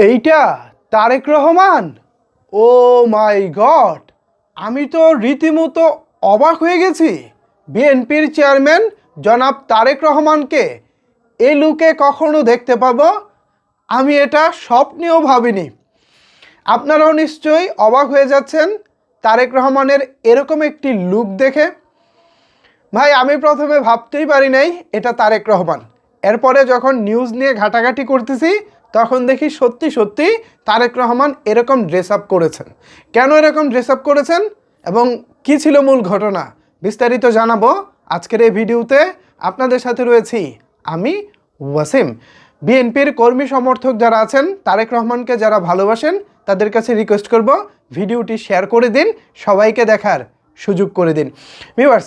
এইটা তারেক রহমান। ও মাই গড, আমি তো রীতিমতো অবাক হয়ে গেছি। বিএনপির চেয়ারম্যান জনাব তারেক রহমানকে এই লুকে কখনো দেখতে পাবো, আমি এটা স্বপ্নেও ভাবিনি। আপনারাও নিশ্চয়ই অবাক হয়ে যাচ্ছেন তারেক রহমানের এরকম একটি লুক দেখে। ভাই, আমি প্রথমে ভাবতেই পারি নাই এটা তারেক রহমান। এরপরে যখন নিউজ নিয়ে ঘাটাঘাটি করতেছি তখন দেখি সত্যি সত্যি তারেক রহমান এরকম ড্রেস আপ করেছেন। কেন এরকম ড্রেস আপ করেছেন এবং কী ছিল মূল ঘটনা, বিস্তারিত জানাবো আজকের এই ভিডিওতে। আপনাদের সাথে রয়েছি আমি ওয়াসিম। বিএনপির কর্মী সমর্থক যারা আছেন, তারেক রহমানকে যারা ভালোবাসেন, তাদের কাছে রিকোয়েস্ট করব ভিডিওটি শেয়ার করে দিন, সবাইকে দেখার সুযোগ করে দিন। ভিউয়ার্স,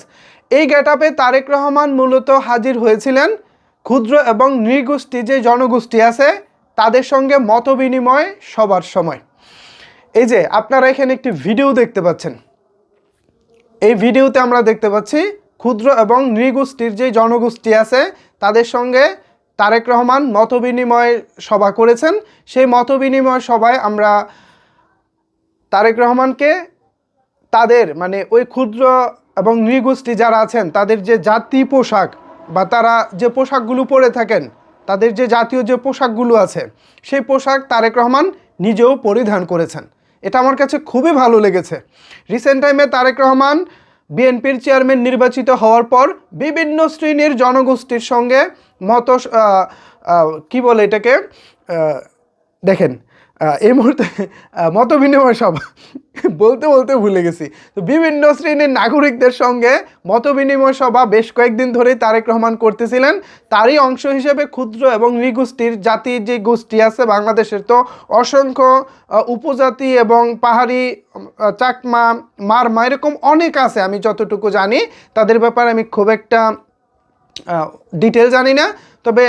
এই গেটআপে তারেক রহমান মূলত হাজির হয়েছিলেন ক্ষুদ্র এবং নৃগোষ্ঠী যে জনগোষ্ঠী আছে তাদের সঙ্গে মত বিনিময় সবার সময়। এই যে আপনারা এখানে একটি ভিডিও দেখতে পাচ্ছেন, এই ভিডিওতে আমরা দেখতে পাচ্ছি ক্ষুদ্র এবং নৃগোষ্ঠীর যে জনগোষ্ঠী আছে তাদের সঙ্গে তারেক রহমান মত বিনিময় সভা করেছেন। সেই মত বিনিময় সভায় আমরা তারেক রহমানকে তাদের মানে ওই ক্ষুদ্র এবং নৃগোষ্ঠী যারা আছেন তাদের যে জাতীয় পোশাক বা তারা যে পোশাকগুলো পরে থাকেন, তাদের যে জাতীয় যে পোশাকগুলো আছে সেই পোশাক তারেক রহমান নিজেও পরিধান করেছেন। এটা আমার কাছে খুবই ভালো লেগেছে। রিসেন্ট টাইমে তারেক রহমান বিএনপির চেয়ারম্যান নির্বাচিত হওয়ার পর বিভিন্ন শ্রেণীর জনগোষ্ঠীর সঙ্গে কি বলে এটাকে দেখেন এই মুহূর্তে মত বিনিময় সভা বলতে বলতে ভুলে গেছি। তো বিভিন্ন শ্রেণীর নাগরিকদের সঙ্গে মত বিনিময় সভা বেশ কয়েকদিন ধরেই তারেক রহমান করতেছিলেন। তারই অংশ হিসেবে ক্ষুদ্র এবং নৃগোষ্ঠীর জাতির যে গোষ্ঠী আছে বাংলাদেশের, তো অসংখ্য উপজাতি এবং পাহাড়ি, চাকমা, মারমা, এরকম অনেক আছে। আমি যতটুকু জানি তাদের ব্যাপারে আমি খুব একটা ডিটেল জানি না, তবে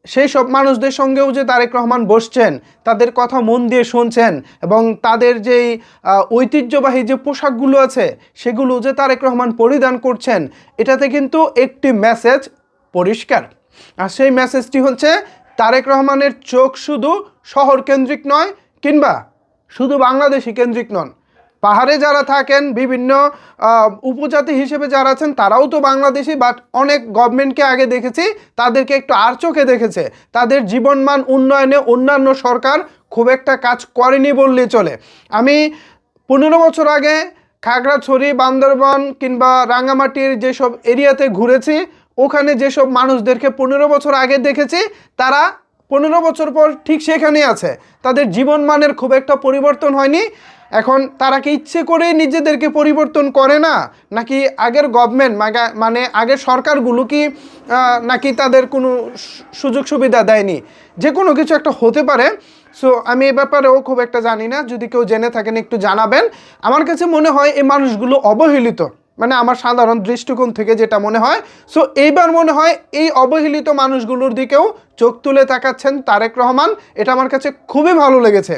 সেই সব মানুষদের সঙ্গেও যে তারেক রহমান বসছেন, তাদের কথা মন দিয়ে শুনছেন এবং তাদের যেই ঐতিহ্যবাহী যে পোশাকগুলো আছে সেগুলো যে তারেক রহমান পরিধান করছেন, এটাতে কিন্তু একটি মেসেজ পরিষ্কার। আর সেই মেসেজটি হচ্ছে তারেক রহমানের চোখ শুধু শহর কেন্দ্রিক নয় কিংবা শুধু বাংলাদেশি কেন্দ্রিক নন। পাহাড়ে যারা থাকেন, বিভিন্ন উপজাতি হিসেবে যারা আছেন তারাও তো বাংলাদেশি, বাট অনেক গভর্নমেন্টকে আগে দেখেছি তাদেরকে একটু আর চোখে দেখেছে। তাদের জীবনমান উন্নয়নে অন্যান্য সরকার খুব একটা কাজ করেনি বললেই চলে। আমি 15 বছর আগে খাগড়াছড়ি, বান্দরবান কিংবা রাঙামাটির যেসব এরিয়াতে ঘুরেছি, ওখানে যেসব মানুষদেরকে 15 বছর আগে দেখেছি তারা 15 বছর পর ঠিক সেখানেই আছে। তাদের জীবনমানের খুব একটা পরিবর্তন হয়নি। এখন তারা কি ইচ্ছে করে নিজেদেরকে পরিবর্তন করে না, নাকি আগের গভর্নমেন্ট মানে আগের সরকারগুলো কি নাকি তাদের কোনো সুযোগ সুবিধা দেয়নি? যে কোনো কিছু একটা হতে পারে। সো আমি এ ব্যাপারেও খুব একটা জানি না, যদি কেউ জেনে থাকেন একটু জানাবেন। আমার কাছে মনে হয় এই মানুষগুলো অবহেলিত, মানে আমার সাধারণ দৃষ্টিকোণ থেকে যেটা মনে হয়। সো এইবার মনে হয় এই অবহেলিত মানুষগুলোর দিকেও চোখ তুলে তাকাচ্ছেন তারেক রহমান। এটা আমার কাছে খুবই ভালো লেগেছে।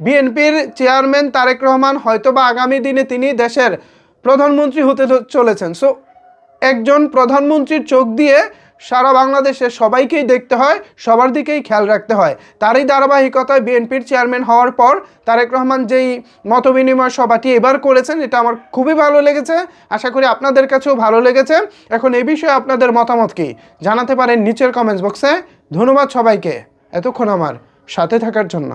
বিএনপির চেয়ারম্যান তারেক রহমান হয়তোবা আগামী দিনে তিনি দেশের প্রধানমন্ত্রী হতে চলেছেন। সো একজন প্রধানমন্ত্রীর চোখ দিয়ে সারা বাংলাদেশের সবাইকেই দেখতে হয়, সবার দিকেই খেয়াল রাখতে হয়। তারই ধারাবাহিকতায় বিএনপির চেয়ারম্যান হওয়ার পর তারেক রহমান যেই মতবিনিময় সভাটি এবার করেছেন, এটা আমার খুবই ভালো লেগেছে। আশা করি আপনাদের কাছেও ভালো লেগেছে। এখন এই বিষয়ে আপনাদের মতামত কি জানাতে পারেন নিচের কমেন্টস বক্সে। ধন্যবাদ সবাইকে এতক্ষণ আমার সাথে থাকার জন্য।